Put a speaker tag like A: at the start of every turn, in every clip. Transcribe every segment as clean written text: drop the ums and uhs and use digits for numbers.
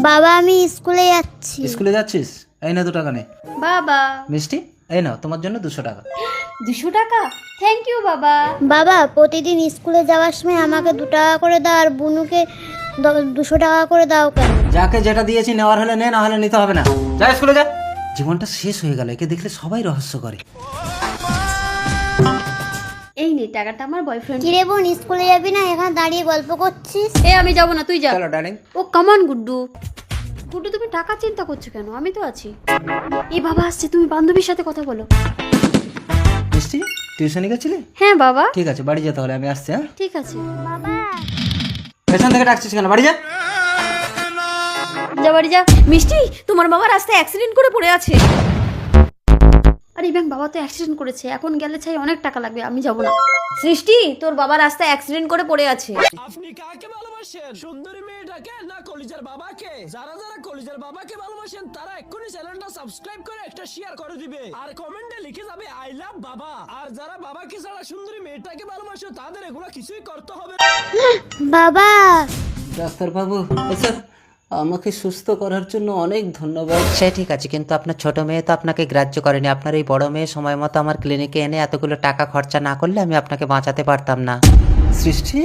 A: বাবা আমি স্কুলে যাচ্ছি।
B: স্কুলে যাচ্ছিস? এই না 2 টাকা নে।
C: বাবা
B: মিষ্টি এই নাও তোমার জন্য 200 টাকা।
C: 200 টাকা? থ্যাংক ইউ বাবা।
A: বাবা প্রতিদিন স্কুলে যাওয়ার সময় আমাকে 2 টাকা করে দাও আর বুনুকে 200 টাকা করে দাও কেন?
B: যাকে যেটা দিয়েছি নেওয়ার হলে নে, না হলে নিতে হবে না। যা স্কুলে যা। জীবনটা শেষ হয়ে গেল, একে দেখলে সবাই রহস্য করে।
C: এই নে টাকাটা আমার বয়ফ্রেন্ড।
A: কিরে বোন স্কুলে যাবি না? এখানে দাঁড়িয়ে গল্প করছিস?
C: আমি যাব না, তুই যা।
B: চলো ডার্লিং।
C: ও কামান গুড্ডু। গুড্ডু তুমি টাকা চিন্তা করছো কেন? আমি তো আছি। এই বাবা আসছে, তুমি বান্ধবীর সাথে কথা বলো।
B: মিষ্টি টিউশনে গেছিলি?
C: হ্যাঁ বাবা।
B: ঠিক আছে বাড়ি যেতে হলে আমি আসছি। হ্যাঁ
C: ঠিক আছে
A: বাবা
B: পেছন থেকে ডাকছিস কেন? বাড়ি যা।
C: যা বাড়ি যা। মিষ্টি তোমার বাবা রাস্তায় অ্যাক্সিডেন্ট করে পড়ে আছে। আরে ব্যাং বাবা তো অ্যাক্সিডেন্ট করেছে, এখন গেলে চাই অনেক টাকা লাগবে, আমি যাব না। সৃষ্টি তোর বাবা রাস্তায় অ্যাক্সিডেন্ট করে পড়ে আছে।
D: আপনি কাকে ভালোবাসেন, সুন্দরী মেয়েটাকে না কলিজার বাবাকে? যারা যারা কলিজার বাবাকে ভালোবাসেন তারা এক্ষুনি চ্যানেলটা সাবস্ক্রাইব করে একটা শেয়ার করে দিবে আর কমেন্টে লিখে যাবে আই লাভ বাবা। আর যারা বাবাকে ছাড়া সুন্দরী মেয়েটাকে ভালোবাসে তাদের এগুলো কিছুই করতে হবে না।
A: বাবা
B: ডাক্তার বাবু স্যার আমাকে সুস্থ করার জন্য অনেক ধন্যবাদ। সে ঠিক আছে, কিন্তু আপনার ছোট মেয়ে তো আপনাকে গ্রাহ্য করেনি। আপনার এই বড় মেয়ে সময় মতো আমার ক্লিনিকে এনে এতগুলো টাকা খরচা না করলে আমি আপনাকে বাঁচাতে পারতাম না। সৃষ্টি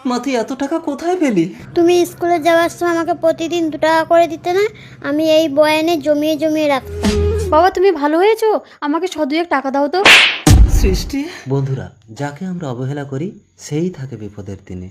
B: মা তুই এত টাকা কোথায় পেলি?
A: তুমি স্কুলে যাওয়ার সময় আমাকে প্রতিদিন 2 টাকা করে দিতে না? আমি এই বয়ানে জমিয়ে জমিয়ে রাখতাম।
C: বাবা তুমি ভালো হয়েছো, আমাকে 100-2 টাকা দাও তো।
B: সৃষ্টি বন্ধুরা, যাকে আমরা অবহেলা করি সেই থাকে বিপদের দিনে।